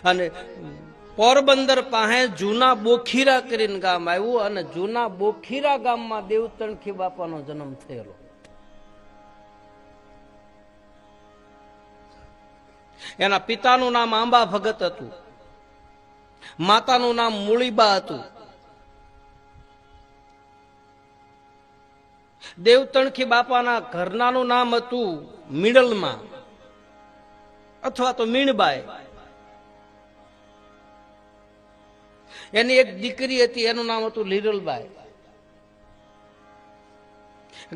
અને પોરબંદર પાસે જૂના બોખીરા કરીને ગામ આવ્યું અને જૂના બોખીરા ગામમાં દેવતણખી બાપાનો જન્મ થયેલો. એના પિતાનું નામ આંબા ભગત હતું, માતાનું નામ મૂળીબા હતું. દેવતણખી બાપાના ઘરનાનું નામ હતું મીણલમાં અથવા તો મીણબાઈ. એની એક દીકરી હતી, એનું નામ હતું લીરલબાઈ.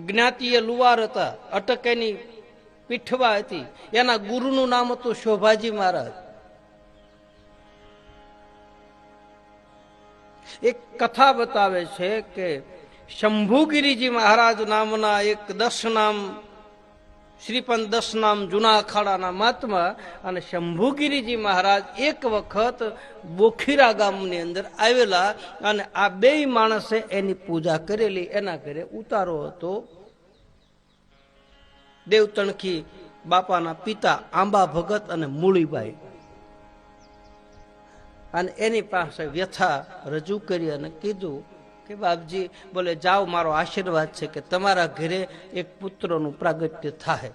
જ્ઞાતિએ લુવાર હતા, અટક એની પીઠવા હતી. એના ગુરુનું નામ હતું શોભાજી મહારાજ. એક કથા બતાવે છે કે શંભુગીરીજી મહારાજ નામના એક 10 નામ શ્રીપંત 10 નામ જૂના અખાડાના મહાત્મા અને શંભુગીરીજી મહારાજ એક વખત બોખીરા ગામની અંદર આવેલા અને આ બે માણસે એની પૂજા કરેલી. એના ઘરે ઉતારો હતો. દેવતણખી બાપાના પિતા આંબા ભગત અને મૂળીબાઈ, અને એની પાસે વ્યથા રજૂ કરી અને કીધું કે બાપજી, બોલે જાઓ, મારો આશીર્વાદ છે કે તમારા ઘરે એક પુત્રનું પ્રાગટ્ય થાય.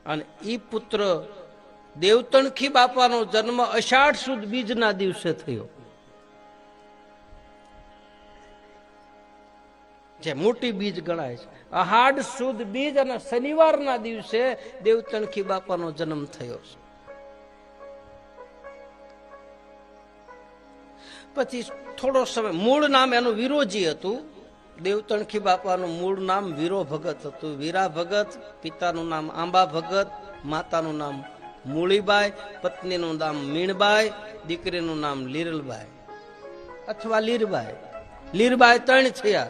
અને ઈ પુત્ર દેવતણખી બાપાનો જન્મ અષાઢ સુદ બીજના દિવસે થયો, જે મોટી બીજ ગણાય છે. અષાઢ સુદ બીજ અને શનિવારના દિવસે દેવતણખી બાપાનો જન્મ થયો છે. પછી થોડો સમય, મૂળ નામ એનું વિરોજી હતું. દેવતણખી બાપાનું મૂળ નામ વીરો ભગત હતું. વીરા ભગત, પિતાનું નામ આંબા ભગત, માતાનું નામ મૂળીબાઈ, પત્નીનું નામ મીણબાઈ, દીકરીનું નામ લીરલબાઈ અથવા લીરબાઈ. લીરબાઈ 3 થયા.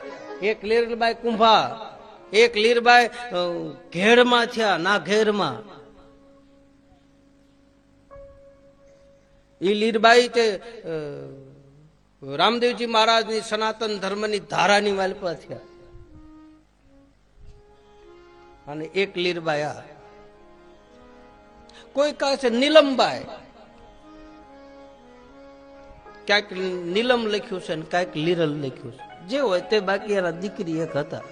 એક લીરલબાઈ કુંભા, એક લીરબાઈ ઘેરમાં થયા, ના ઘેરમાં. એ લીરબાઈ તે રામદેવજી મહારાજની સનાતન ધર્મની ધારાની માલપા થયા. અને એક લીરબાઈ, કોઈ કહે છે નીલમબાઈ, ક્યાંક નીલમ લખ્યું છે ને ક્યાંક લીરલ લખ્યું છે. જે હોય તે, બાકી એના દીકરી એક હતા.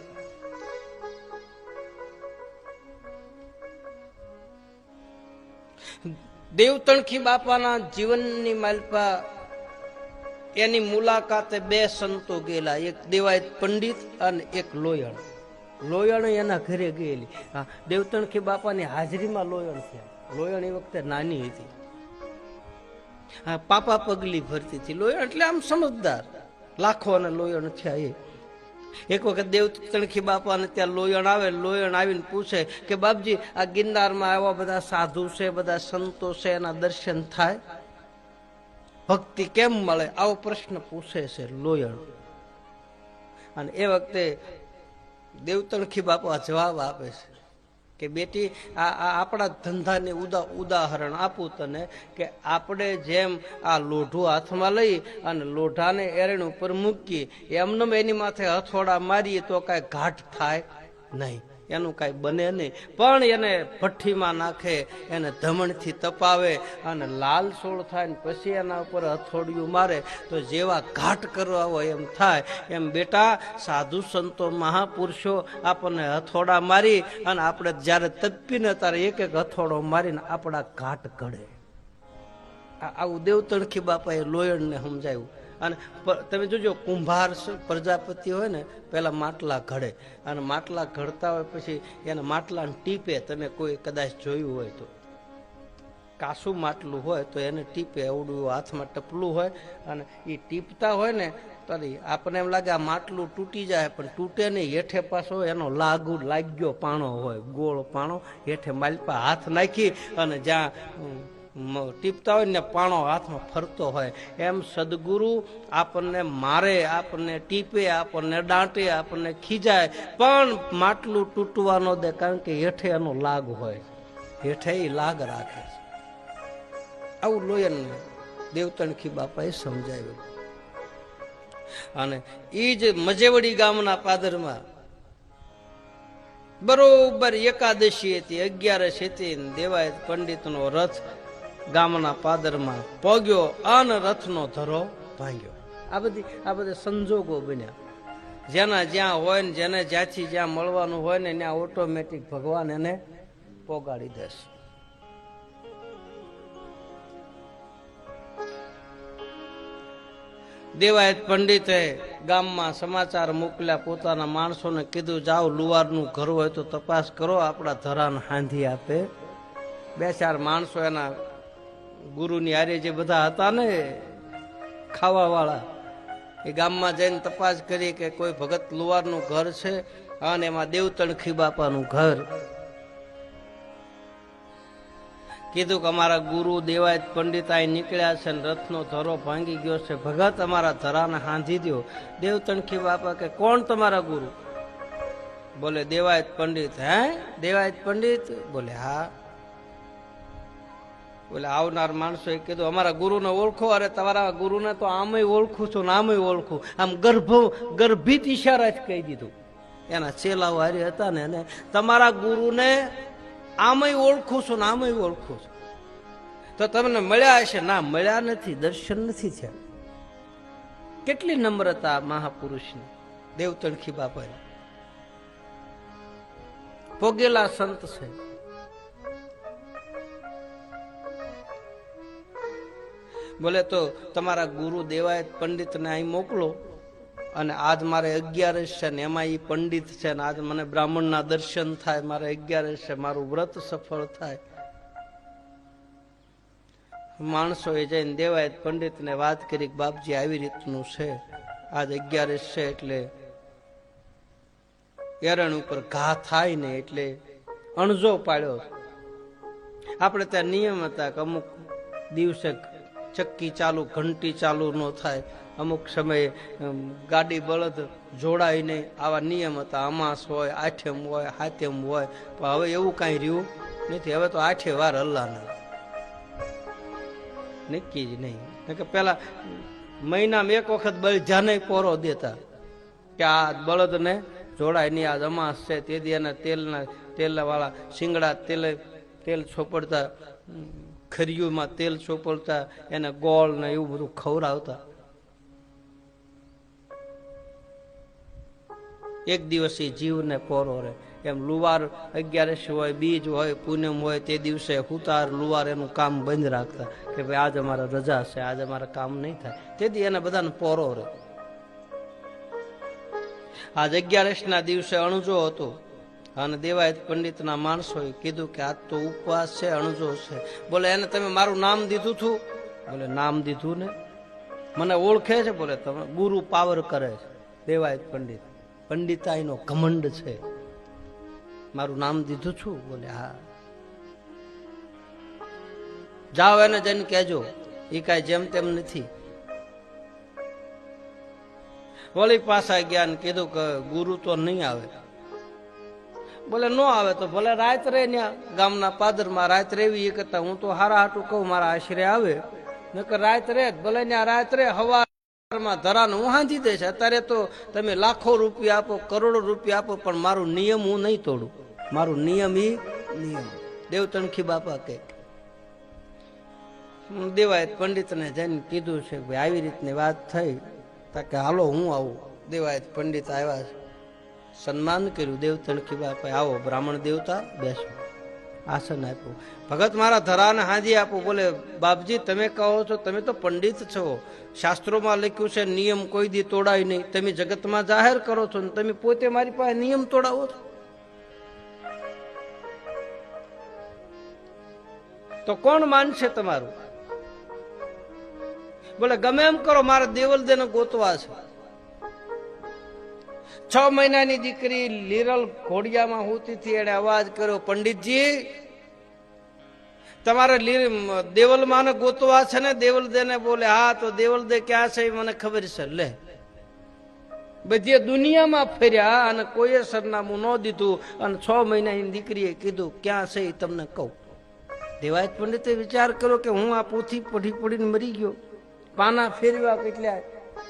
દેવતણખી બાપાના જીવનની માલપા એની મુલાકાતે 2 સંતો ગયેલા, એક દેવાયત પંડિત અને એક લોયણ. લોયણ એના ઘરે ગયેલી. દેવતણખી બાપાની હાજરીમાં લોયણ થયા. લોયણ એ વખતે નાની હતી, પાપા પગલી ભરતી હતી. લોયણ એટલે આમ સમજદાર. લાખો અને લોયણ થયા. એક વખત દેવતણખી બાપાને ત્યાં લોયણ આવે. લોયણ આવીને પૂછે કે બાપજી, આ ગિરનારમાં આવા બધા સાધુ છે, બધા સંતો છે, એના દર્શન થાય, ભક્તિ કેમ મળે? આવો પ્રશ્ન પૂછે છે લોયણ. અને એ વખતે દેવતણખી બાપા જવાબ આપે છે કે બેટી, આ આપણા ધંધાને ઉદાહરણ આપું તને કે આપણે જેમ આ લોઢું હાથમાં લઈ અને લોઢાને એરણ ઉપર મૂકીએ, એમને એની માથે હથોડા મારીએ તો કાંઈ ઘાટ થાય નહીં, એનું કાંઈ બને નહીં. પણ એને ભઠ્ઠીમાં નાખે, એને ધમણથી તપાવે અને લાલ સોળ થાય ને પછી એના ઉપર હથોડિયું મારે તો જેવા ઘાટ કરવા હોય એમ થાય. એમ બેટા, સાધુ સંતો મહાપુરુષો આપણને હથોડા મારી અને આપણે જ્યારે તપીને ત્યારે એક એક હથોડો મારીને આપણા ઘાટ ઘડે. આવું દેવતણખી બાપાએ લોયણને સમજાવ્યું. અને તમે જોજો, કુંભાર પ્રજાપતિ હોય ને, પેલા માટલા ઘડે અને માટલા ઘડતા હોય પછી એને માટલાને ટીપે. તમે કોઈ કદાચ જોયું હોય તો, કાસું માટલું હોય તો એને ટીપે. એવડું હાથમાં ટપલું હોય અને એ ટીપતા હોય ને તરી આપણને એમ લાગે આ માટલું તૂટી જાય, પણ તૂટે નહીં. હેઠે પાછો એનો લાગ્યો પાણો હોય, ગોળ પાણો. હેઠે માલપા હાથ નાખી અને જ્યાં ટીપતા હોય ને પાણો હાથમાં ફરતો હોય. એમ સદગુરુ આપણને મારે, આપણને ટીપે, આપણને દાંટે, આપણને ખીજાય, પણ માટલું તૂટવા ન દે, કારણ કે હેઠે એનો લાગ હોય, હેઠે એ લાગ રાખે છે. આવું લોયન દેવતણખી બાપાએ સમજાવ્યું. અને એ જ મજેવડી ગામના પાદરમાં બરોબર એકાદશી હતી, 11 હતી, દેવાયત પંડિતનો રથ ગામના પાદરમાં પોગ્યો અન રથનો ધરો ભાંગ્યો. આ બધી સંજોગો બન્યા. જેના જ્યાં હોય ને જેને જ્યાંથી જ્યાં મળવાનું હોય ને ત્યાં ઓટોમેટિક ભગવાન એને પોગાડી દેશે. દેવાયત પંડિતે ગામમાં સમાચાર મોકલ્યા, પોતાના માણસોને કીધું જાઓ લુવારનું ઘર હોય તો તપાસ કરો, આપણા ધરાને હાંધી આપે. 2-4 માણસો એના ગુરુની હારે જે બધા હતા ને ખાવા વાળા, એ ગામમાં જઈને તપાસ કરી કે કોઈ ભગત લુવારનું ઘર છે અને એમાં દેવતણખી બાપાનું ઘર. કીધું કે અમારા ગુરુ દેવાયત પંડિત અહીં નીકળ્યા છે ને રથનો ધરો ભાંગી ગયો છે, ભગત અમારા ધરાને હાંધી દો. દેવતણખી બાપા કે કોણ તમારા ગુરુ? બોલે દેવાયત પંડિત. હે દેવાયત પંડિત? બોલે હા. બોલે આવનાર માણસોએ કીધું અમારા ગુરુને ઓળખો? અરે તમારા ગુરુને તો આમય ઓળખું છું ને આમય ઓળખું. આમ ગર્ભિત ઈશારા જ કહી દીધું. એના ચેલાઓ હારી હતા ને એને તમારા ગુરુને આમય ઓળખું છું ને આમય ઓળખું છું. તો તમને મળ્યા હશે? ના મળ્યા નથી, દર્શન નથી થયા. કેટલી નમ્રતા મહાપુરુષની, દેવતણખી બાપાની. પોગેલા સંત છે. બોલે તો તમારા ગુરુ દેવાયત પંડિતને અહીં મોકલો, અને આજ મારે 11 છે ને એમાં એ પંડિત છે ને આજ મને બ્રાહ્મણના દર્શન થાય, મારે 11 છે, મારું વ્રત સફળ થાય. માણસોએ જઈને દેવાયત પંડિતને વાત કરી કે બાપજી આવી રીતનું છે, આજ 11 છે એટલે એરણ ઉપર ઘા થાય ને એટલે અણજો પાડ્યો. આપણે ત્યાં નિયમ હતા કે અમુક દિવસે ચક્કી ચાલુ, ઘંટી ચાલુ ન થાય, અમુક સમયે ગાડી બળદ જોડાય નહીં, આવા નિયમ હતા. અમાસ હોય, આઠમ હોય, હાથમ હોય, પણ હવે એવું કાંઈ રહ્યું નથી. હવે તો 8 વાર અલ્લાહના નક્કી જ નહીં. કે પેલા મહિનામાં 1 વખત બળજાને પોરો દેતા કે આ બળદને જોડાય નહીં, આ અમાસ છે, તેથી એના તેલ વાળા શિંગડા તેલ છોપડતા, ખરીયુમાં તેલ ચોપડતા, એને ગોળ ને એવું બધું ખવડાવતા. એક દિવસ એ જીવને પોરો રહે. એમ લુવાર 11 હોય, બીજ હોય, પૂનમ હોય, તે દિવસે હુતાર લુવાર એનું કામ બંધ રાખતા કે ભાઈ આજ અમારા રજા છે, આજ અમારા કામ નહીં થાય. તેથી એને બધાને પોરો રહે. આજ 11 દિવસે અણજો હતો અને દેવાયત પંડિતના માણસોએ કીધું કે આજ તો ઉપવાસ છે, અણજો છે. બોલે એને તમે મારું નામ દીધું હતું? બોલે નામ દીધું ને. મને ઓળખે છે? બોલે તમે ગુરુ પાવર કરે છે. દેવાયત પંડિત પંડિતાઈનો ઘમંડ છે. મારું નામ દીધું છું? બોલે હા. જાઓ એને જઈને કહેજો, એ કાંઈ જેમ તેમ નથી. વળી પાછા ગયા ને કીધું કે ગુરુ તો નહીં આવે. બોલે ન આવે તો ભલે રાત રહે ત્યાં ગામના પાદરમાં રાત રહેવી. એ કરતા હું તો હારા હાટું કહું મારા આશરે આવે, નકર રાત રહે ભલે ત્યાં રાત રહે, હવારમાં ધરાને હું હાંધી દઈશ. અત્યારે તો તમે લાખો રૂપિયા આપો, કરોડો રૂપિયા આપો, પણ મારું નિયમ હું નહીં તોડું. મારું નિયમ ઈ નિયમ. દેવતણખી બાપા કે દેવાયત પંડિતને જઈને કીધું છે ભાઈ આવી રીતની વાત થઈ, કે હાલો હું આવું. દેવાયત પંડિત આવ્યા છે, સન્માન કર્યું. દેવતણખી બાપાએ આવો બ્રાહ્મણ દેવતા બેસો. આસન આપ્યું. ભગત મારા ધરાને હાજી આપો. બોલે બાપજી તમે કહો છો, તમે તો પંડિત છો, શાસ્ત્રોમાં લખ્યું છે નિયમ કોઈ દી તોડાય નહીં. તમે જગતમાં જાહેર કરો છો ને તમે પોતે મારી પાસે નિયમ તોડાવો છો, તો કોણ માનશે તમારું? બોલે ગમે એમ કરો, મારે દેવલદેને ગોતવા છે. 6 મહિનાની દીકરી લીરલ ઘોડિયામાં હોતી હતી, એને અવાજ કર્યો, પંડિતજી તમારે દેવલમાને ગોતવા છે ને? દેવલદેને બોલે હા. તો દેવલદે ક્યાં છે મને ખબર છે. લે બધી દુનિયામાં ફર્યા અને કોઈએ સરનામું ન દીધું, અને 6 મહિનાની દીકરીએ કીધું ક્યાં છે એ તમને કહું. દેવાયત પંડિતે વિચાર કર્યો કે હું આ પોથી પડીને મરી ગયો. પાના ફેરવા કેટલા,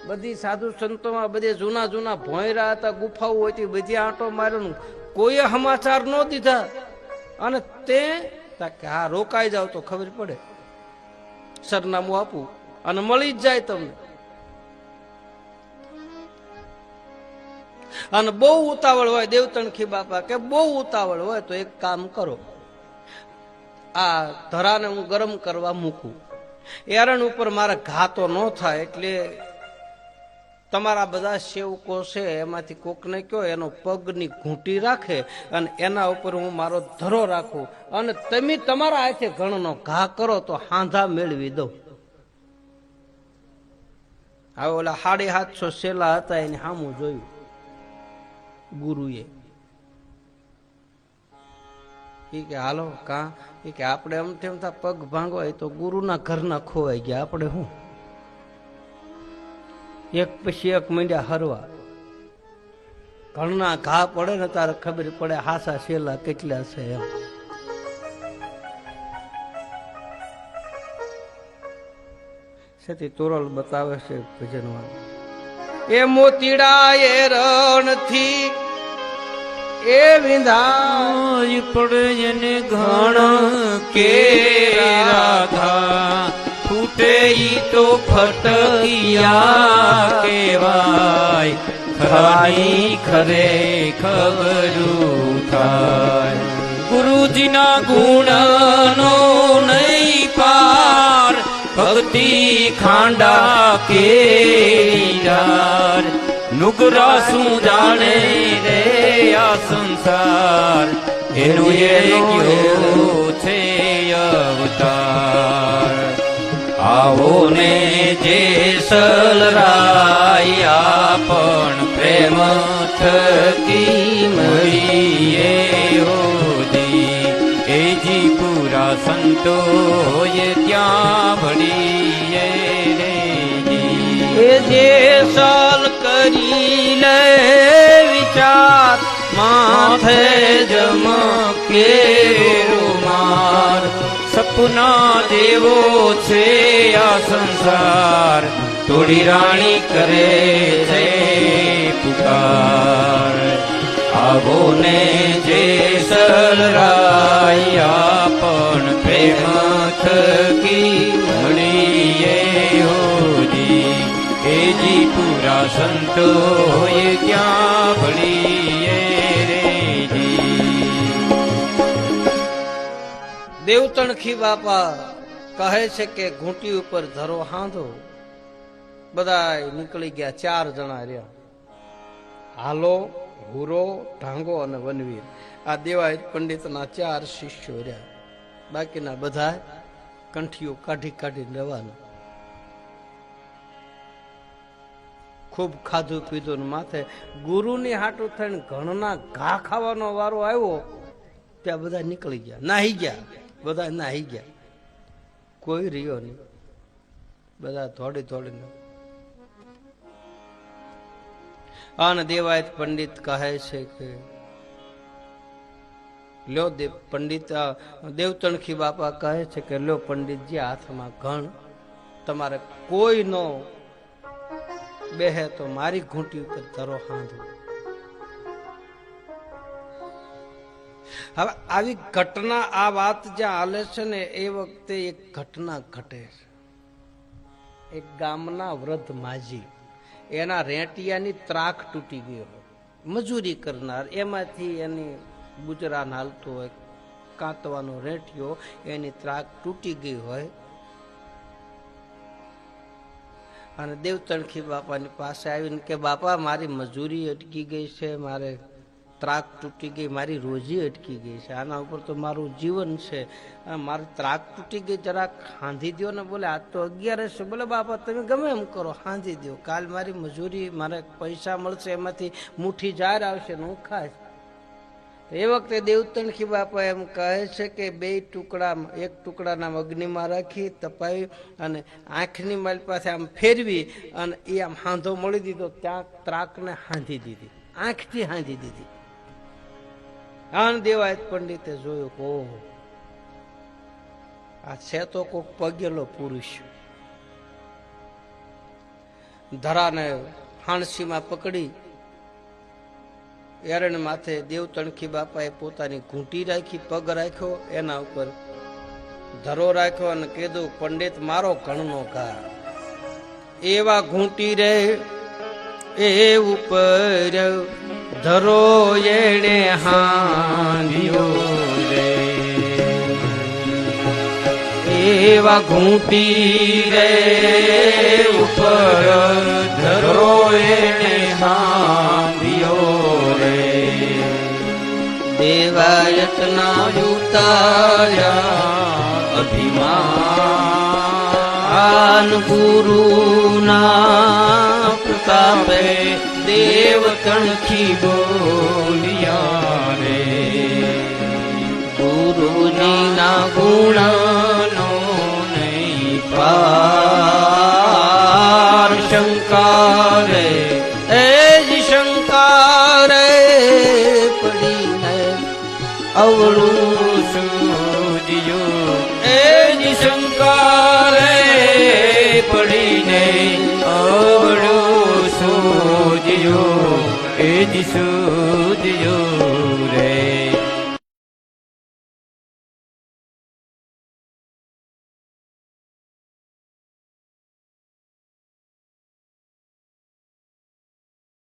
બધી સાધુ સંતોમાં બધે જૂના ભોંયરા હતા, ગુફાઓ હતી, બધી આંટો માર્યો, કોઈએ સમાચાર ન દીધા. અને તે હા રોકાઈ જાવ તો ખબર પડે. સરનામું આપું અને મળી જ જાય તમને. અને બહુ ઉતાવળ હોય દેવતણખી બાપા કે બહુ ઉતાવળ હોય તો એક કામ કરો, આ ધરાને હું ગરમ કરવા મૂકું, એરણ ઉપર મારા ઘા તો ન થાય એટલે તમારા બધા સેવકો છે એમાંથી કોકને કયો એનો પગની ઘૂંટી રાખે અને એના ઉપર હું મારો ધરો રાખું અને તમે તમારા હાથે ઘણનો ઘા કરો તો હાંધા મેળવી દઉં. હવે ઓલા 750 શેલા હતા એને સામું જોયું ગુરુએ. કે હાલો કા કે આપણે એમ તેમ પગ ભાંગો તો ગુરુના ઘરના ખોવાઈ ગયા, આપણે શું? એક પછી એક મીંડ્યા હરવા. ઘરના ઘા પડે ને તારે ખબર પડે હાસા શેલા કેટલા છે એમ. સેથી તોરલ બતાવે છે ભજનમાં, એ મોતીડા એ રણથી એ વિંધાય પડે એને ઘણ કે રાધા ફૂટે ઈ તો ફટકિયા કેવાય, ખરાની ખરે ખબરું થાય. ગુરુજીના ગુણનો નહીં પાર, ભક્તિ ખાંડા કેદાર. નુગરા શું જાણે રે આ સંસાર, એનું એ ગયો છે અવતાર. આવો ને જે સલરાયા પણ પ્રેમ થકી મળીએ હોદી, એજી પૂરા સંતોએ ત્યાં ભળીએ રેજી. એ જે સલ કરી લે વિચાર માથે જમકે રૂમાર. સપના દેવો છે આ સંસાર, થોડી રાણી કરે છે પુકાર. આવો ને જે સલરાયા પણ પ્રેમ થકી મળીએ હોદી, એજી પૂરા સંતોએ ત્યાં ભળીએ રેજી. દેવતણખી બાપા કહે છે કે ઘૂંટી ઉપર ધરો હાંધો. બધા નીકળી ગયા, 4 જણા રહ્યા, હાલો, હુરો, ઢાંગો અને વનવીર. આ દેવાય પંડિતના 4 શિષ્યો રહ્યા, બાકીના બધા કંઠીઓ કાઢી કાઢી લેવાના. ખૂબ ખાધું પીધું ને માથે ગુરુની હાટું થઈને ઘણના ઘા ખાવાનો વારો આવ્યો ત્યાં બધા નીકળી ગયા, નાહી ગયા, બધા નાહી ગયા, કોઈ રહ્યો નહીં, બધા થોડી થોડી. અને દેવાયત પંડિત કહે છે કે લ્યો પંડિત દેવતણખી બાપા કહે છે કે લ્યો પંડિતજી હાથમાં ઘણ, તમારે કોઈ નો બેહે તો મારી ઘૂંટી ઉપર ધરો હાંધો. હવે આવી ઘટના, આ વાત જ્યાં હાલે છે ને એ વખતે એક ઘટના ઘટે છે. એક ગામના વૃદ્ધ માજી, એના રેટિયાની ત્રાક તૂટી ગઈ હોય, મજૂરી કરનાર, એમાંથી એની ગુજરાન હાલતું હોય, કાંતવાનો રેટિયો, એની ત્રાક તૂટી ગઈ હોય અને દેવતણખી બાપાની પાસે આવીને કે બાપા મારી મજૂરી અટકી ગઈ છે, મારે ત્રાક તૂટી ગઈ, મારી રોજી અટકી ગઈ છે, આના ઉપર તો મારું જીવન છે, મારી ત્રાક તૂટી ગઈ, જરાક હાંધી દો ને. બોલે આજ તો 11 છે. બોલે બાપા તમે ગમે એમ કરો, હાંધી દો, કાલ મારી મજૂરી, મારે પૈસા મળશે, એમાંથી મુઠ્ઠી જાર આવશે ને હું ખાઈશ. એ વખતે દેવતણખી બાપા એમ કહે છે કે 2 ટુકડા, એક ટુકડાના અગ્નિમાં રાખી તપાવી અને આંખની માલ પાસે આમ ફેરવી અને એ આમ હાંધો મળી દીધો, ત્યાં ત્રાકને હાંધી દીધી, આંખથી હાંધી દીધી. આન દેવાયત પંડિતે જોયું કે ઓહો, આ છે તો કોક પગેલો પુરુષ. ધરાને હાણસીમાં પકડી એરણ માથે દેવતણખી બાપાએ પોતાની ઘૂંટી રાખી, પગ રાખ્યો, એના ઉપર ધરો રાખ્યો અને કીધું પંડિત મારો કણનો કાર એવા ઘૂંટી રે એ ઉપર ધરો એણે હાંધ્યો રે એવા ઘૂંટી રે ઉપર ધરો એણે હાંધ્યો રે દેવાયતના ઉતાર્યા અભિમાન ગુરુના પ્રતાપે દેવ તણખી બોલ્યા રે ગુરુજીના ગુણનો નહીં પાર શંકારે એ જ શંકારે પડીને અવળું સૂજ્યું એ જ શંકારે પડીને અવળું સૂજ્યું એ જ સૂજ્યું